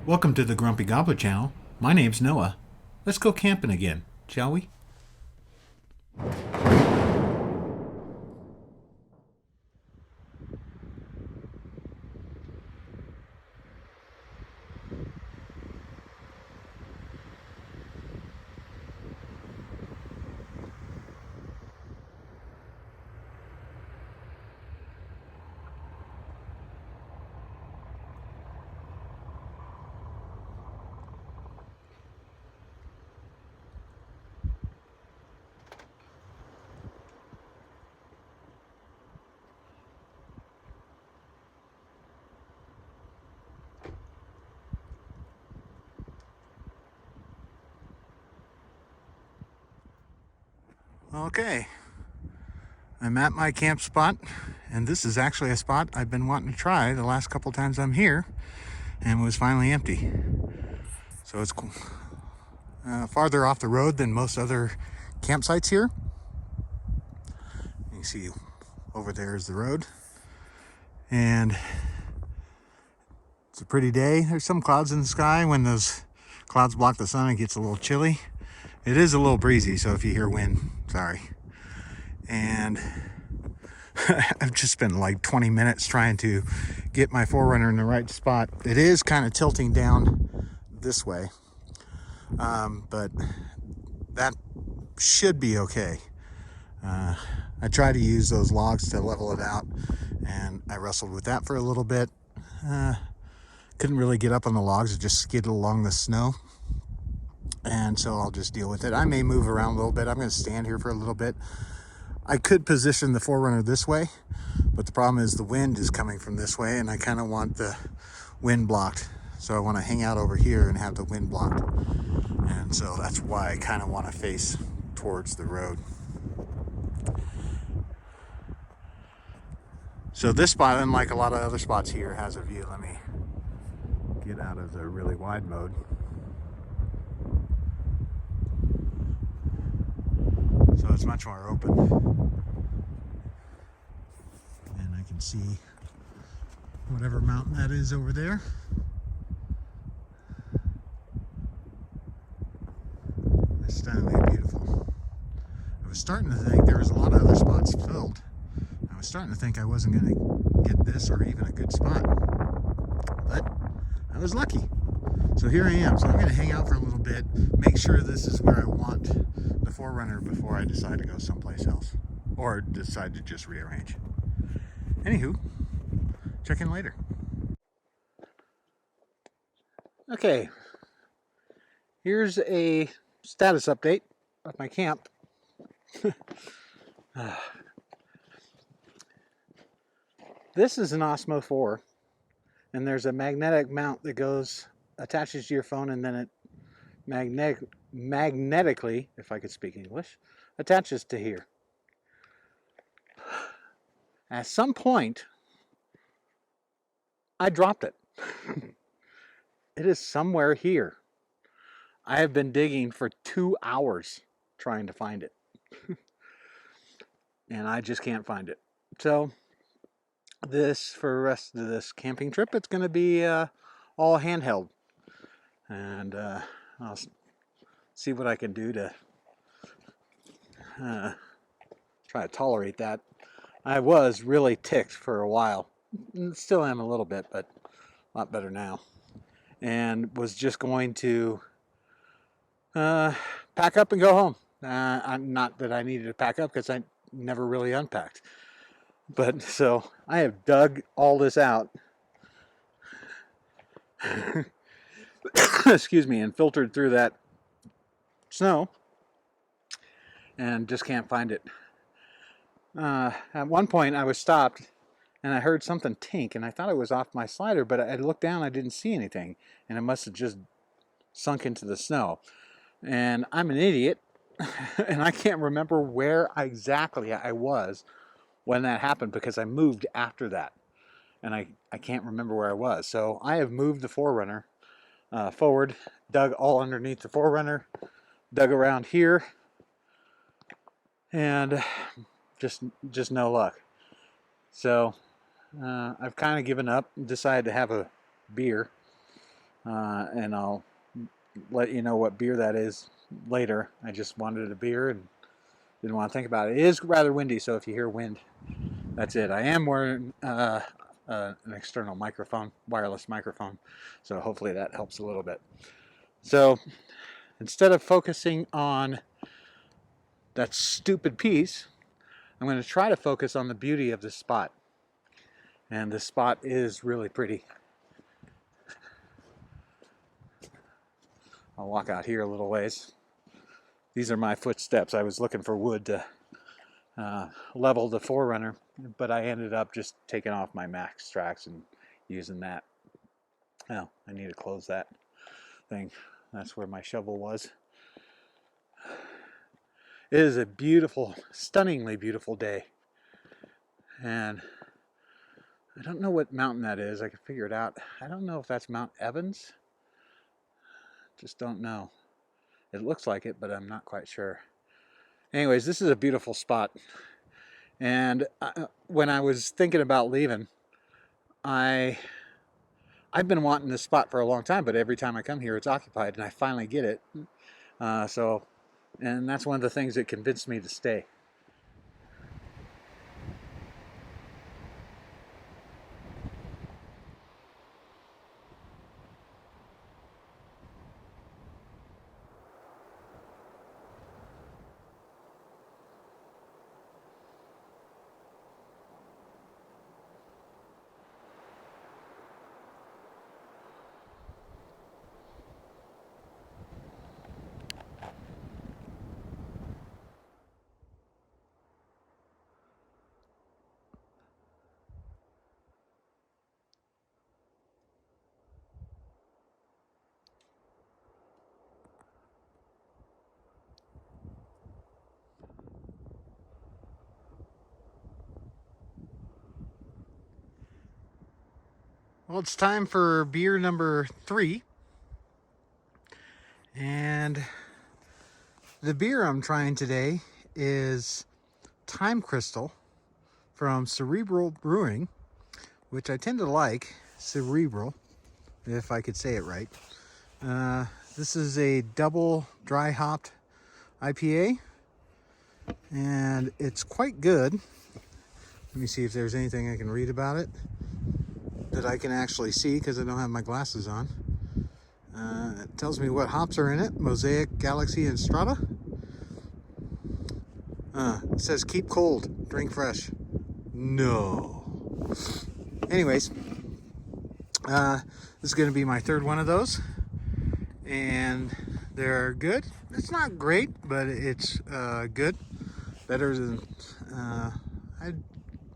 Welcome to the Grumpy Gobbler channel. My name's Noah. Let's go camping again, shall we? Okay, I'm at my camp spot, and this is actually a spot I've been wanting to try the last couple times I'm here, and it was finally empty. So it's farther off the road than most other campsites here. You can see over there is the road, and it's a pretty day. There's some clouds in the sky. When those clouds block the sun, it gets a little chilly. It is a little breezy, so if you hear wind, sorry. And I've just spent like 20 minutes trying to get my Forerunner in the right spot. It is kind of tilting down this way, but that should be okay. I tried to use those logs to level it out, and I wrestled with that for a little bit. Couldn't really get up on the logs. It just skidded along the snow. And so I'll just deal with it. I may move around a little bit. I'm going to stand here for a little bit. I could position the Forerunner this way, but the problem is the wind is coming from this way, and I kind of want the wind blocked. So I want to hang out over here and have the wind blocked. And so that's why I kind of want to face towards the road. So this spot, unlike a lot of other spots here, has a view. Let me get out of the really wide mode. So it's much more open, and I can see whatever mountain that is over there. It's stunningly beautiful. I was starting to think there was a lot of other spots filled. I was starting to think I wasn't going to get this or even a good spot, but I was lucky. So here I am. So I'm going to hang out for a little bit, make sure this is where I want the Forerunner before I decide to go someplace else or decide to just rearrange. Anywho, check in later. Okay, here's a status update of my camp. This is an Osmo 4, and there's a magnetic mount that attaches to your phone, and then it magnetically, if I could speak English, attaches to here. At some point, I dropped it. It is somewhere here. I have been digging for 2 hours trying to find it. And I just can't find it. So for the rest of this camping trip, it's going to be all handheld. And I'll see what I can do to try to tolerate that. I was really ticked for a while. Still am a little bit, but a lot better now. And was just going to pack up and go home. Not that I needed to pack up, because I never really unpacked. But so I have dug all this out. Excuse me, and filtered through that snow, and just can't find it. At one point I was stopped, and I heard something tink, and I thought it was off my slider, but I looked down, I didn't see anything, and it must have just sunk into the snow. And I'm an idiot, and I can't remember where exactly I was when that happened, because I moved after that, and I can't remember where I was. So I have moved the Forerunner forward, dug all underneath the Forerunner, dug around here, and just no luck. So I've kind of given up and decided to have a beer and I'll let you know what beer that is later. I just wanted a beer and didn't want to think about it. It is rather windy, so if you hear wind, that's it. I am wearing an external microphone, wireless microphone, so hopefully that helps a little bit. So instead of focusing on that stupid piece, I'm going to try to focus on the beauty of this spot. And this spot is really pretty. I'll walk out here a little ways. These are my footsteps. I was looking for wood to level the Forerunner, but I ended up just taking off my Max tracks and using that. Oh, I need to close that thing. That's where my shovel was. It is a beautiful, stunningly beautiful day. And I don't know what mountain that is. I can figure it out. I don't know if that's Mount Evans. Just don't know. It looks like it, but I'm not quite sure. Anyways, this is a beautiful spot. And when I was thinking about leaving, I've been wanting this spot for a long time, but every time I come here, it's occupied, and I finally get it. And that's one of the things that convinced me to stay. Well, it's time for beer number 3. And the beer I'm trying today is Time Crystal from Cerebral Brewing, which I tend to like, Cerebral, if I could say it right. This is a double dry hopped IPA, and it's quite good. Let me see if there's anything I can read about it that I can actually see because I don't have my glasses on. It tells me what hops are in it: Mosaic, Galaxy, and Strata. It says keep cold, drink fresh. No. Anyways, this is going to be my third one of those, and they're good. It's not great, but it's good. Better than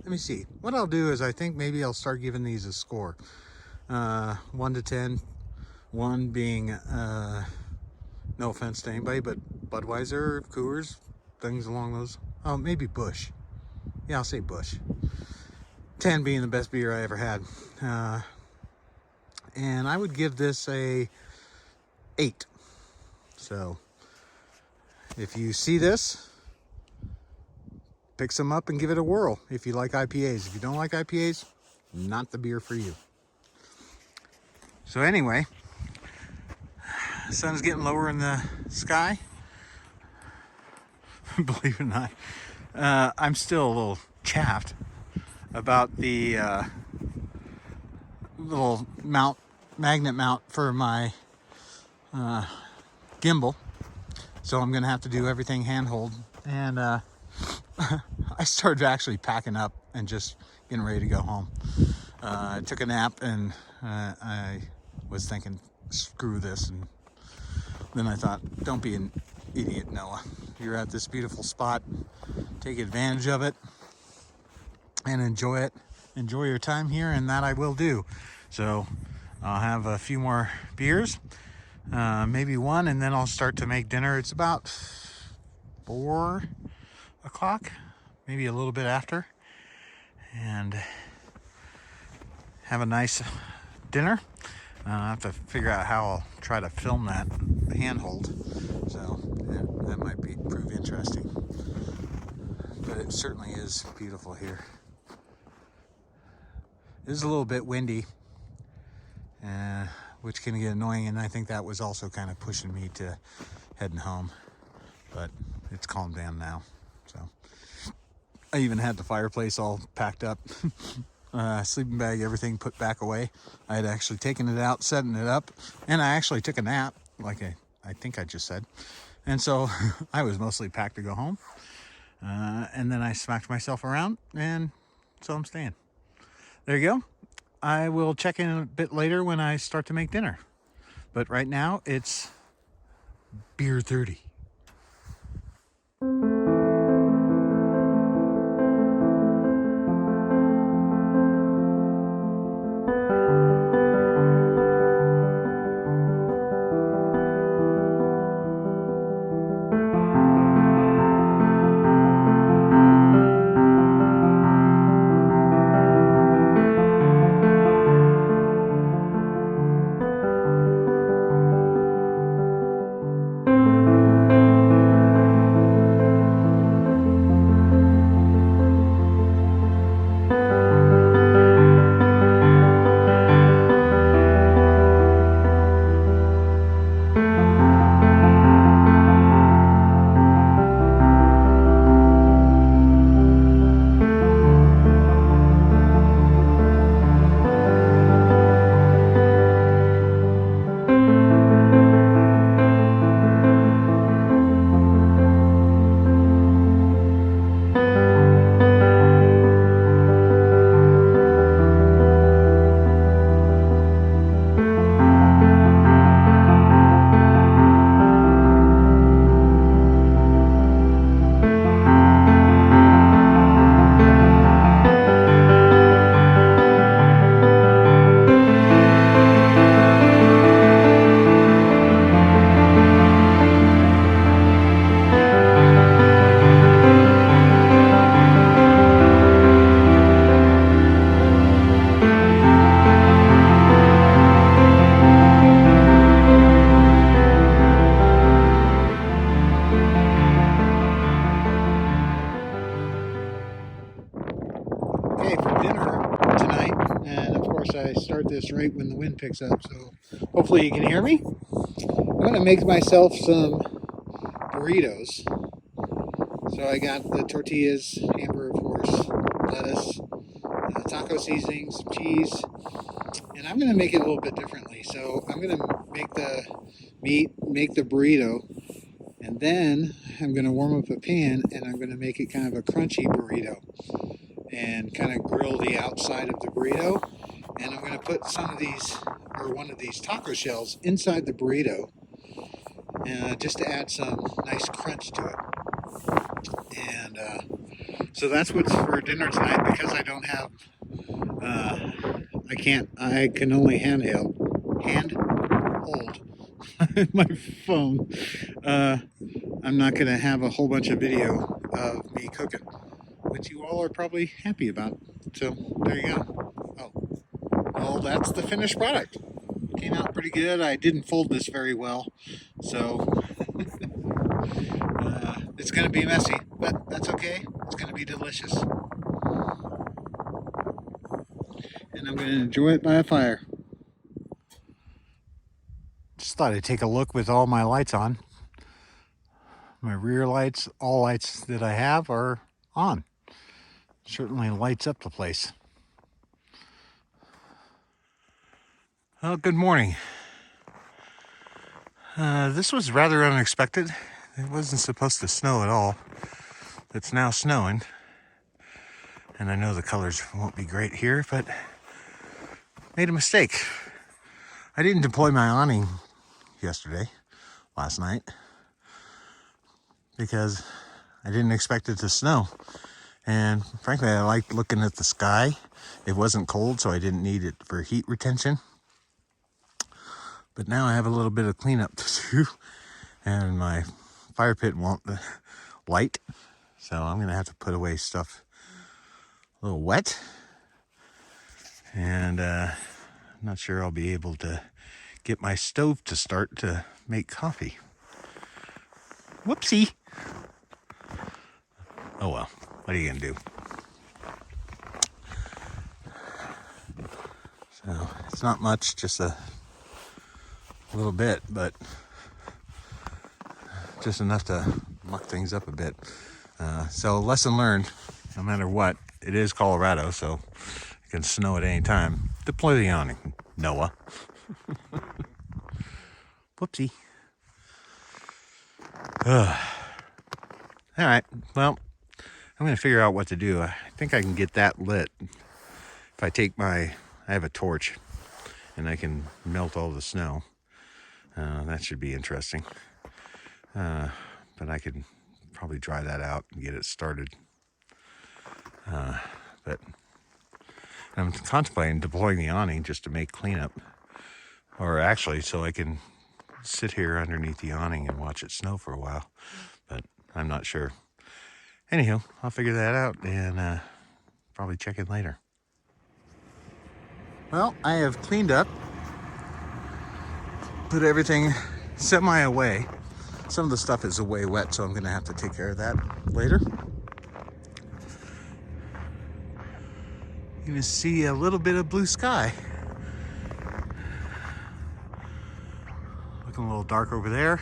let me see. What I'll do is I think maybe I'll start giving these a score. 1 to 10. 1 being no offense to anybody, but Budweiser, Coors, things along those. Oh, maybe Busch. Yeah, I'll say Busch. 10 being the best beer I ever had. And I would give this a 8. So if you see this, pick some up and give it a whirl if you like IPAs. If you don't like IPAs, not the beer for you. So anyway, the sun's getting lower in the sky. Believe it or not, I'm still a little chaffed about the little magnet mount for my gimbal. So I'm gonna have to do everything handhold. And I started actually packing up and just getting ready to go home. I took a nap and I was thinking, screw this. And then I thought, don't be an idiot, Noah. You're at this beautiful spot. Take advantage of it and enjoy it. Enjoy your time here, and that I will do. So I'll have a few more beers, maybe one, and then I'll start to make dinner. It's about 4 o'clock, maybe a little bit after, and have a nice dinner. I have to figure out how I'll try to film that handhold, so that might prove interesting. But it certainly is beautiful here. It is a little bit windy, which can get annoying, and I think that was also kind of pushing me to heading home. But it's calmed down now. So I even had the fireplace all packed up, sleeping bag, everything put back away. I had actually taken it out, setting it up, and I actually took a nap, like I think I just said. And so I was mostly packed to go home. And then I smacked myself around, and so I'm staying. There you go. I will check in a bit later when I start to make dinner. But right now, it's beer 30. Okay, for dinner tonight, and of course I start this right when the wind picks up, so hopefully you can hear me. I'm going to make myself some burritos. So I got the tortillas, hamburger, of course, lettuce, taco seasoning, some cheese, and I'm going to make it a little bit differently. So I'm going to make the meat, make the burrito, and then I'm going to warm up a pan, and I'm going to make it kind of a crunchy burrito, and kind of grill the outside of the burrito. And I'm going to put some of these, or one of these taco shells inside the burrito, just to add some nice crunch to it. And so that's what's for dinner tonight, because I don't have, I can only handhold my phone. I'm not going to have a whole bunch of video of me cooking, which you all are probably happy about. So there you go. Oh, well, that's the finished product. Came out pretty good. I didn't fold this very well, so it's going to be messy, but that's okay. It's going to be delicious. And I'm going to enjoy it by a fire. Just thought I'd take a look with all my lights on. My rear lights, all lights that I have are on. Certainly lights up the place. Well, good morning. This was rather unexpected. It wasn't supposed to snow at all. It's now snowing. And I know the colors won't be great here, but made a mistake. I didn't deploy my awning last night, because I didn't expect it to snow. And frankly, I liked looking at the sky. It wasn't cold, so I didn't need it for heat retention. But now I have a little bit of cleanup to do, and my fire pit won't light. So I'm gonna have to put away stuff a little wet. And I'm not sure I'll be able to get my stove to start to make coffee. Whoopsie. Oh well, what are you gonna do? So it's not much, just a a little bit, but just enough to muck things up a bit. So lesson learned, no matter what, it is Colorado, so it can snow at any time. Deploy the awning, Noah. Whoopsie. All right, well, I'm gonna figure out what to do. I think I can get that lit if I take I have a torch and I can melt all the snow. That should be interesting. But I could probably dry that out and get it started. But I'm contemplating deploying the awning just to make cleanup. Or actually, so I can sit here underneath the awning and watch it snow for a while. But I'm not sure. Anywho, I'll figure that out and probably check in later. Well, I have cleaned up, put everything semi away. Some of the stuff is away wet, so I'm going to have to take care of that later. You can see a little bit of blue sky. Looking a little dark over there.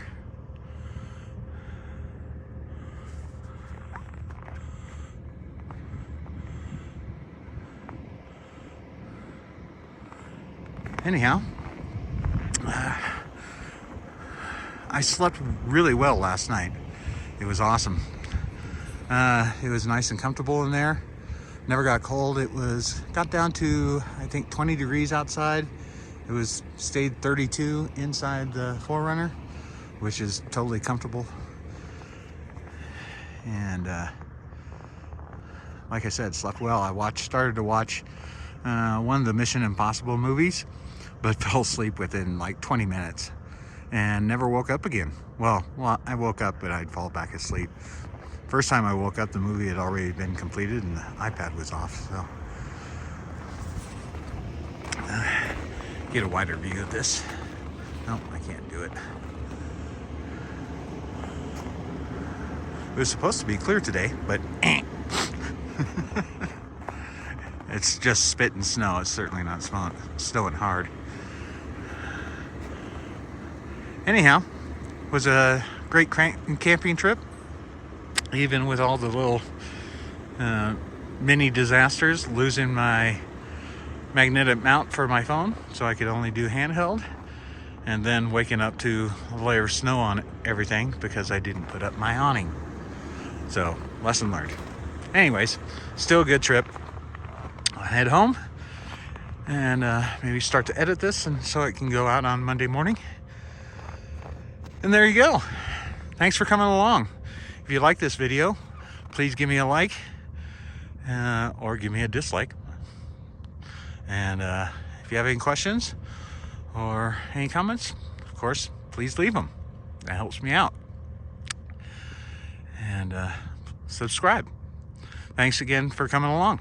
Anyhow, I slept really well last night. It was awesome. It was nice and comfortable in there. Never got cold. Got down to, I think, 20 degrees outside. It stayed 32 inside the 4Runner, which is totally comfortable. And like I said, slept well. I started to watch one of the Mission Impossible movies, but fell asleep within like 20 minutes and never woke up again. Well, I woke up, but I'd fall back asleep. First time I woke up, the movie had already been completed and the iPad was off, so. Get a wider view of this. No, I can't do it. It was supposed to be clear today, but it's just spit and snow. It's certainly not snowing hard. Anyhow, was a great camping trip, even with all the little mini disasters, losing my magnetic mount for my phone so I could only do handheld, and then waking up to a layer of snow on everything because I didn't put up my awning. So, lesson learned. Anyways, still a good trip. I'll head home and maybe start to edit this and so it can go out on Monday morning. And there you go. Thanks for coming along. If you like this video, please give me a like or give me a dislike. And if you have any questions or any comments, of course, please leave them. That helps me out. And subscribe. Thanks again for coming along.